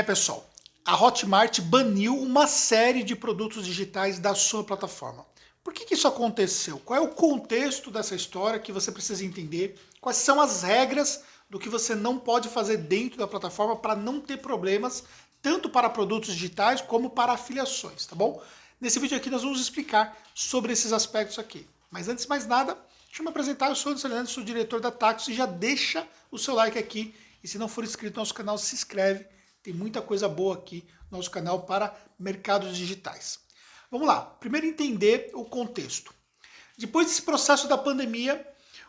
Pessoal, a Hotmart baniu uma série de produtos digitais da sua plataforma. Por que isso aconteceu? Qual é o contexto dessa história que você precisa entender? Quais são as regras do que você não pode fazer dentro da plataforma para não ter problemas, tanto para produtos digitais como para afiliações, tá bom? Nesse vídeo aqui nós vamos explicar sobre esses aspectos aqui. Mas antes de mais nada, deixa eu me apresentar, eu sou o Anderson Leandro, sou o diretor da Taxo e já deixa o seu like aqui. E se não for inscrito no nosso canal, se inscreve. Tem muita coisa boa aqui no nosso canal para mercados digitais. Vamos lá, primeiro entender o contexto. Depois desse processo da pandemia,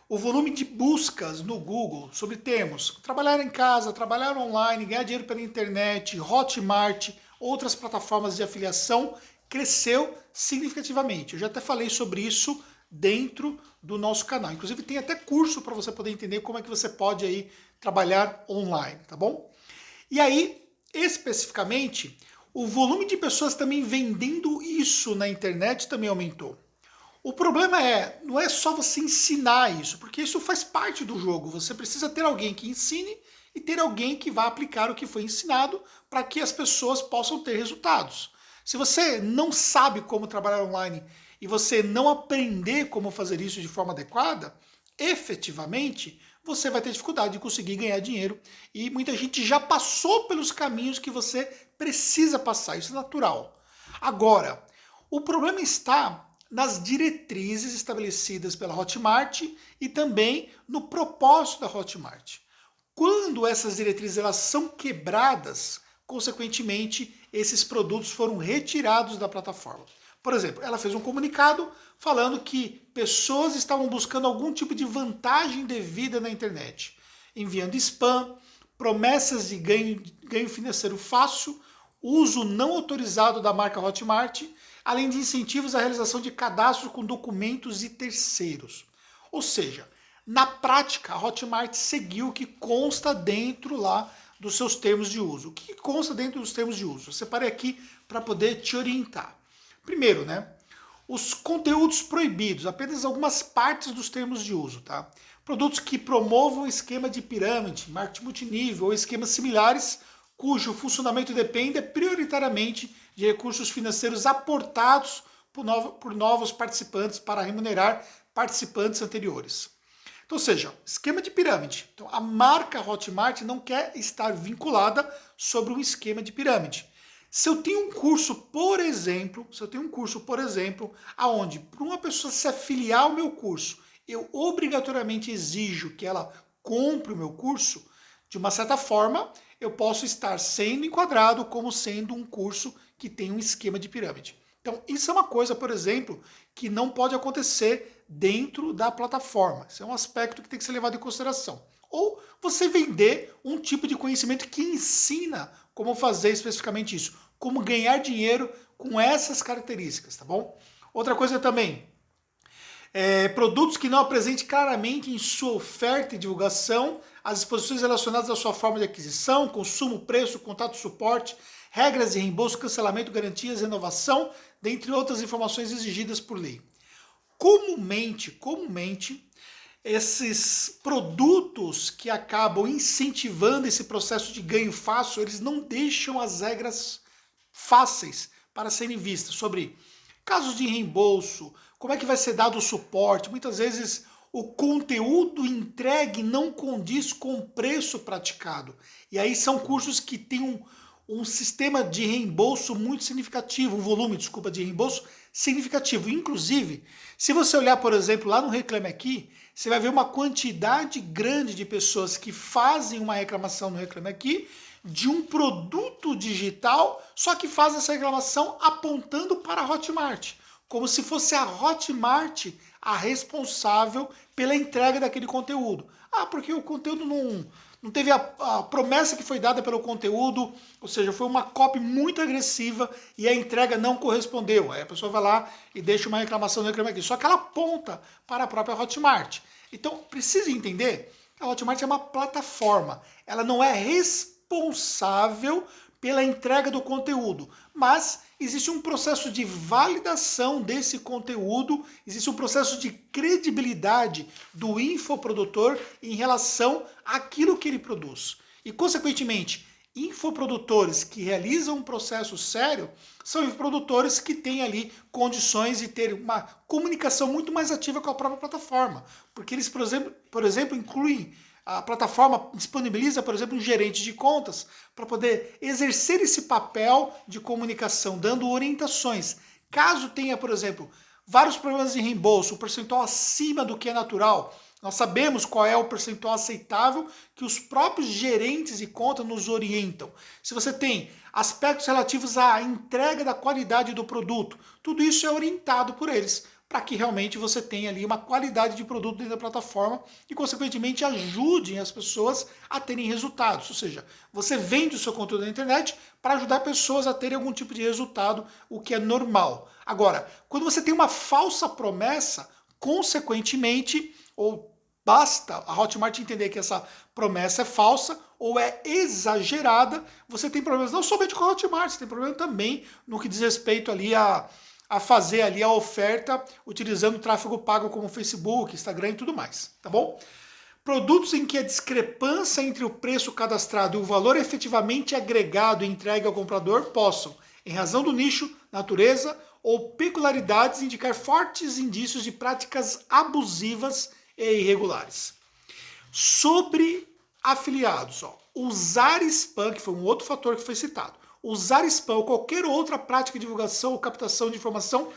o volume de buscas no Google sobre termos trabalhar em casa, trabalhar online, ganhar dinheiro pela internet, Hotmart, outras plataformas de afiliação, cresceu significativamente. Eu já até falei sobre isso dentro do nosso canal. Inclusive tem até curso para você poder entender como é que você pode aí trabalhar online, tá bom? E aí, especificamente, o volume de pessoas também vendendo isso na internet também aumentou. O problema não é só você ensinar isso, porque isso faz parte do jogo. Você precisa ter alguém que ensine e ter alguém que vá aplicar o que foi ensinado para que as pessoas possam ter resultados. Se você não sabe como trabalhar online e você não aprender como fazer isso de forma adequada, efetivamente você vai ter dificuldade de conseguir ganhar dinheiro. E muita gente já passou pelos caminhos que você precisa passar, isso é natural. Agora, o problema está nas diretrizes estabelecidas pela Hotmart e também no propósito da Hotmart. Quando essas diretrizes elas são quebradas, consequentemente, esses produtos foram retirados da plataforma. Por exemplo, ela fez um comunicado falando que pessoas estavam buscando algum tipo de vantagem devida na internet, enviando spam, promessas de ganho financeiro fácil, uso não autorizado da marca Hotmart, além de incentivos à realização de cadastro com documentos de terceiros. Ou seja, na prática, a Hotmart seguiu o que consta dentro lá dos seus termos de uso. O que consta dentro dos termos de uso? Eu separei aqui para poder te orientar. Primeiro, os conteúdos proibidos, apenas algumas partes dos termos de uso, tá? Produtos que promovam esquema de pirâmide, marketing multinível ou esquemas similares, cujo funcionamento depende prioritariamente de recursos financeiros aportados por novos participantes para remunerar participantes anteriores. Então, ou seja, esquema de pirâmide. Então, a marca Hotmart não quer estar vinculada sobre um esquema de pirâmide. Se eu tenho um curso, por exemplo, aonde para uma pessoa se afiliar ao meu curso, eu obrigatoriamente exijo que ela compre o meu curso, de uma certa forma, eu posso estar sendo enquadrado como sendo um curso que tem um esquema de pirâmide. Então, isso é uma coisa, por exemplo, que não pode acontecer dentro da plataforma. Isso é um aspecto que tem que ser levado em consideração. Ou você vender um tipo de conhecimento que ensina como fazer especificamente isso, como ganhar dinheiro com essas características, tá bom? Outra coisa também, produtos que não apresentem claramente em sua oferta e divulgação as exposições relacionadas à sua forma de aquisição, consumo, preço, contato, suporte, regras de reembolso, cancelamento, garantias, renovação, dentre outras informações exigidas por lei. Comumente, esses produtos que acabam incentivando esse processo de ganho fácil, eles não deixam as regras fáceis para serem vistas, sobre casos de reembolso, como é que vai ser dado o suporte. Muitas vezes o conteúdo entregue não condiz com o preço praticado. E aí são cursos que têm um sistema de reembolso muito significativo, um volume, desculpa, de reembolso significativo. Inclusive, se você olhar, por exemplo, lá no Reclame Aqui, você vai ver uma quantidade grande de pessoas que fazem uma reclamação no Reclame Aqui de um produto digital, só que faz essa reclamação apontando para a Hotmart, como se fosse a Hotmart a responsável pela entrega daquele conteúdo. Ah, porque o conteúdo não teve a promessa que foi dada pelo conteúdo, ou seja, foi uma copy muito agressiva e a entrega não correspondeu. Aí a pessoa vai lá e deixa uma reclamação no Reclame Aqui. Só que ela aponta para a própria Hotmart. Então, precisa entender que a Hotmart é uma plataforma. Ela não é responsável pela entrega do conteúdo, mas existe um processo de validação desse conteúdo, existe um processo de credibilidade do infoprodutor em relação àquilo que ele produz. E, consequentemente, Infoprodutores que realizam um processo sério são infoprodutores que têm ali condições de ter uma comunicação muito mais ativa com a própria plataforma, porque eles, por exemplo, incluem, a plataforma disponibiliza, por exemplo, um gerente de contas para poder exercer esse papel de comunicação, dando orientações. Caso tenha, por exemplo, vários problemas de reembolso, o percentual acima do que é natural, nós sabemos qual é o percentual aceitável que os próprios gerentes de conta nos orientam. Se você tem aspectos relativos à entrega da qualidade do produto, tudo isso é orientado por eles, para que realmente você tenha ali uma qualidade de produto dentro da plataforma e, consequentemente, ajudem as pessoas a terem resultados. Ou seja, você vende o seu conteúdo na internet para ajudar pessoas a terem algum tipo de resultado, o que é normal. Agora, quando você tem uma falsa promessa, consequentemente, ou basta a Hotmart entender que essa promessa é falsa ou é exagerada, você tem problemas não somente com a Hotmart, você tem problema também no que diz respeito ali a fazer ali a oferta utilizando tráfego pago como Facebook, Instagram e tudo mais, tá bom? Produtos em que a discrepância entre o preço cadastrado e o valor efetivamente agregado e entregue ao comprador possam, em razão do nicho, natureza ou peculiaridades, indicar fortes indícios de práticas abusivas e irregulares. Sobre afiliados, usar spam, que foi um outro fator que foi citado, usar spam ou qualquer outra prática de divulgação ou captação de informação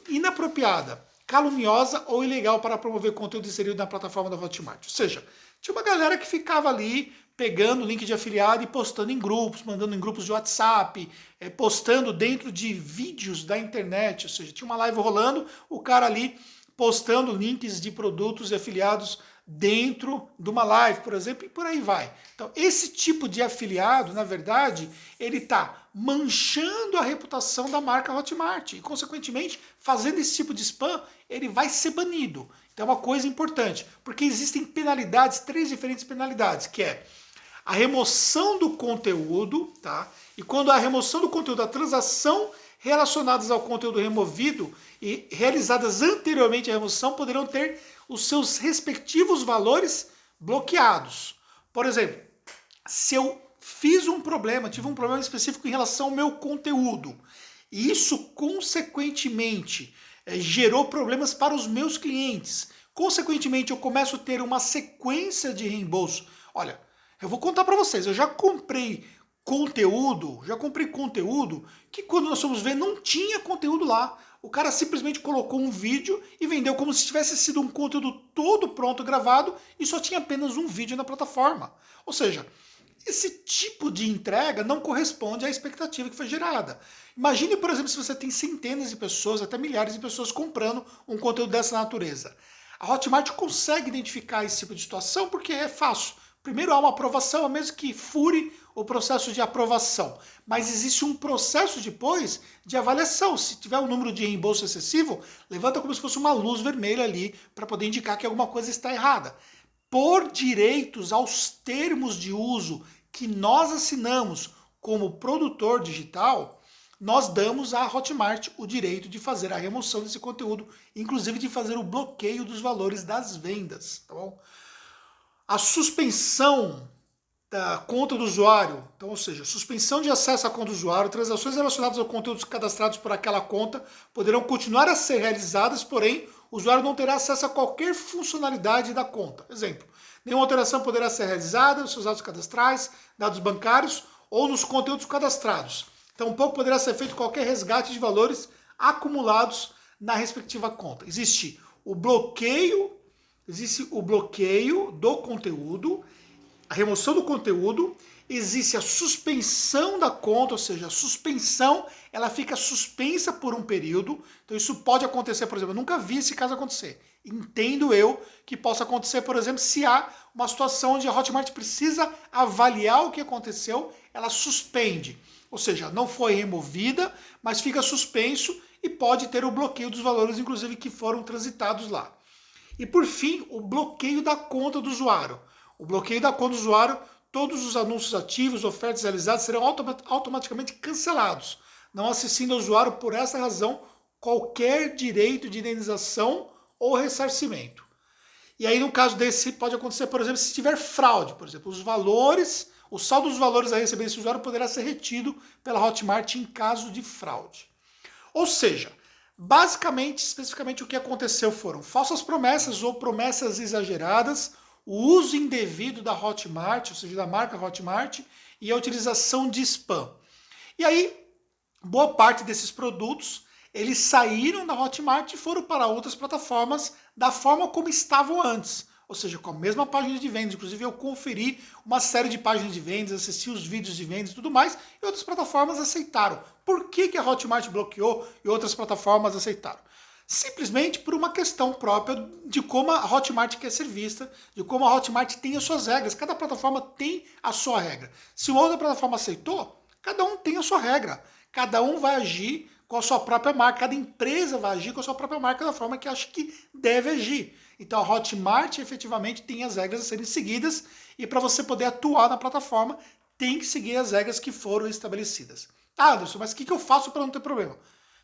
inapropriada, caluniosa ou ilegal para promover conteúdo inserido na plataforma da Hotmart. Ou seja, tinha uma galera que ficava ali pegando o link de afiliado e postando em grupos, mandando em grupos de WhatsApp, postando dentro de vídeos da internet. Ou seja, tinha uma live rolando, o cara ali postando links de produtos e afiliados dentro de uma live, por exemplo, e por aí vai. Então, esse tipo de afiliado, na verdade, ele está manchando a reputação da marca Hotmart e, consequentemente, fazendo esse tipo de spam, ele vai ser banido. Então, é uma coisa importante, porque existem penalidades, 3 diferentes penalidades, que é a remoção do conteúdo, tá? E quando a remoção do conteúdo, a transação relacionadas ao conteúdo removido e realizadas anteriormente à remoção poderão ter os seus respectivos valores bloqueados. Por exemplo, se eu fiz um problema, tive um problema específico em relação ao meu conteúdo, e isso consequentemente gerou problemas para os meus clientes, consequentemente eu começo a ter uma sequência de reembolso. Olha, eu vou contar para vocês, eu já comprei conteúdo que quando nós fomos ver não tinha conteúdo lá. O cara simplesmente colocou um vídeo e vendeu como se tivesse sido um conteúdo todo pronto, gravado, e só tinha apenas um vídeo na plataforma. Ou seja, esse tipo de entrega não corresponde à expectativa que foi gerada. Imagine, por exemplo, se você tem centenas de pessoas, até milhares de pessoas comprando um conteúdo dessa natureza. A Hotmart consegue identificar esse tipo de situação porque é fácil. Primeiro há uma aprovação, mesmo que fure o processo de aprovação. Mas existe um processo depois de avaliação. Se tiver um número de reembolso excessivo, levanta como se fosse uma luz vermelha ali para poder indicar que alguma coisa está errada. Por direitos aos termos de uso que nós assinamos como produtor digital, nós damos à Hotmart o direito de fazer a remoção desse conteúdo, inclusive de fazer o bloqueio dos valores das vendas, tá bom? A suspensão da conta do usuário, então, ou seja, suspensão de acesso à conta do usuário, transações relacionadas a conteúdos cadastrados por aquela conta poderão continuar a ser realizadas, porém, o usuário não terá acesso a qualquer funcionalidade da conta. Exemplo, nenhuma alteração poderá ser realizada nos seus dados cadastrais, dados bancários ou nos conteúdos cadastrados. Tampouco poderá ser feito qualquer resgate de valores acumulados na respectiva conta. Existe o bloqueio do conteúdo, a remoção do conteúdo, existe a suspensão da conta, ou seja, a suspensão, ela fica suspensa por um período. Então isso pode acontecer, por exemplo, eu nunca vi esse caso acontecer. Entendo eu que possa acontecer, por exemplo, se há uma situação onde a Hotmart precisa avaliar o que aconteceu, ela suspende. Ou seja, não foi removida, mas fica suspenso e pode ter o bloqueio dos valores, inclusive, que foram transitados lá. E por fim, o bloqueio da conta do usuário. O bloqueio da conta do usuário, todos os anúncios ativos, ofertas realizadas serão automaticamente cancelados, não assistindo ao usuário por essa razão qualquer direito de indenização ou ressarcimento. E aí no caso desse pode acontecer, por exemplo, se tiver fraude, por exemplo, os valores, o saldo dos valores a receber desse usuário poderá ser retido pela Hotmart em caso de fraude. Ou seja, basicamente, especificamente o que aconteceu foram falsas promessas ou promessas exageradas, o uso indevido da Hotmart, ou seja, da marca Hotmart, e a utilização de spam. E aí, boa parte desses produtos, eles saíram da Hotmart e foram para outras plataformas da forma como estavam antes. Ou seja, com a mesma página de vendas. Inclusive, eu conferi uma série de páginas de vendas, assisti os vídeos de vendas e tudo mais, e outras plataformas aceitaram. Por que a Hotmart bloqueou e outras plataformas aceitaram? Simplesmente por uma questão própria de como a Hotmart quer ser vista, de como a Hotmart tem as suas regras. Cada plataforma tem a sua regra. Se uma outra plataforma aceitou, cada um tem a sua regra. Cada um vai agir com a sua própria marca, cada empresa vai agir com a sua própria marca da forma que acha que deve agir. Então a Hotmart efetivamente tem as regras a serem seguidas e para você poder atuar na plataforma tem que seguir as regras que foram estabelecidas. Ah, Anderson, mas o que eu faço para não ter problema?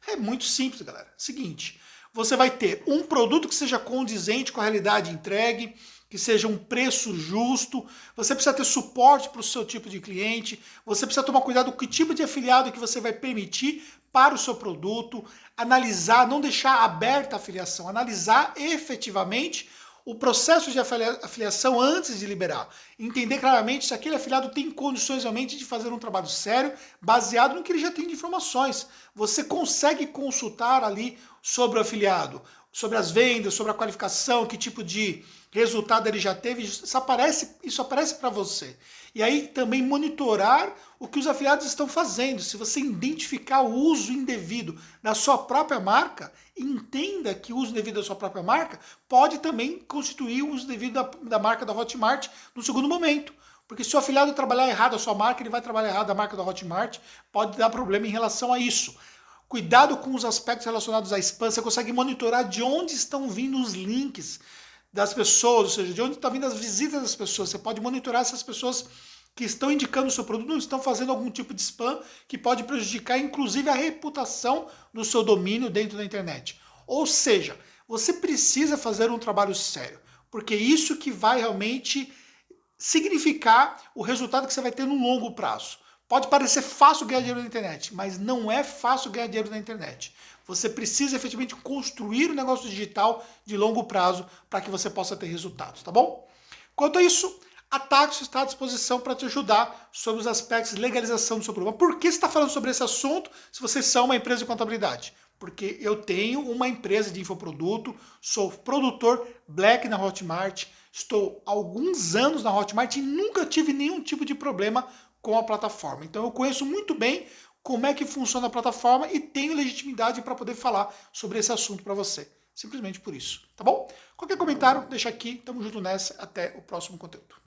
É muito simples, galera. Seguinte, você vai ter um produto que seja condizente com a realidade entregue, que seja um preço justo, você precisa ter suporte para o seu tipo de cliente, você precisa tomar cuidado com que tipo de afiliado que você vai permitir para o seu produto, analisar, não deixar aberta a afiliação, analisar efetivamente o processo de afiliação antes de liberar. Entender claramente se aquele afiliado tem condições realmente de fazer um trabalho sério, baseado no que ele já tem de informações. Você consegue consultar ali sobre o afiliado, sobre as vendas, sobre a qualificação, que tipo de resultado ele já teve, isso aparece para você. E aí também monitorar o que os afiliados estão fazendo. Se você identificar o uso indevido da sua própria marca, entenda que o uso indevido da sua própria marca pode também constituir o uso indevido da marca da Hotmart no segundo momento. Porque se o afiliado trabalhar errado a sua marca, ele vai trabalhar errado a marca da Hotmart, pode dar problema em relação a isso. Cuidado com os aspectos relacionados à spam, você consegue monitorar de onde estão vindo os links das pessoas, ou seja, de onde estão vindo as visitas das pessoas. Você pode monitorar se as pessoas que estão indicando o seu produto não estão fazendo algum tipo de spam que pode prejudicar, inclusive, a reputação do seu domínio dentro da internet. Ou seja, você precisa fazer um trabalho sério, porque isso que vai realmente significar o resultado que você vai ter no longo prazo. Pode parecer fácil ganhar dinheiro na internet, mas não é fácil ganhar dinheiro na internet. Você precisa efetivamente construir um negócio digital de longo prazo para que você possa ter resultados, tá bom? Quanto a isso, a Taxo está à disposição para te ajudar sobre os aspectos de legalização do seu problema. Por que você está falando sobre esse assunto se vocês são uma empresa de contabilidade? Porque eu tenho uma empresa de infoproduto, sou produtor Black na Hotmart, estou há alguns anos na Hotmart e nunca tive nenhum tipo de problema com a plataforma. Então eu conheço muito bem como é que funciona a plataforma e tenho legitimidade para poder falar sobre esse assunto para você. Simplesmente por isso, tá bom? Qualquer comentário, deixa aqui. Tamo junto nessa. Até o próximo conteúdo.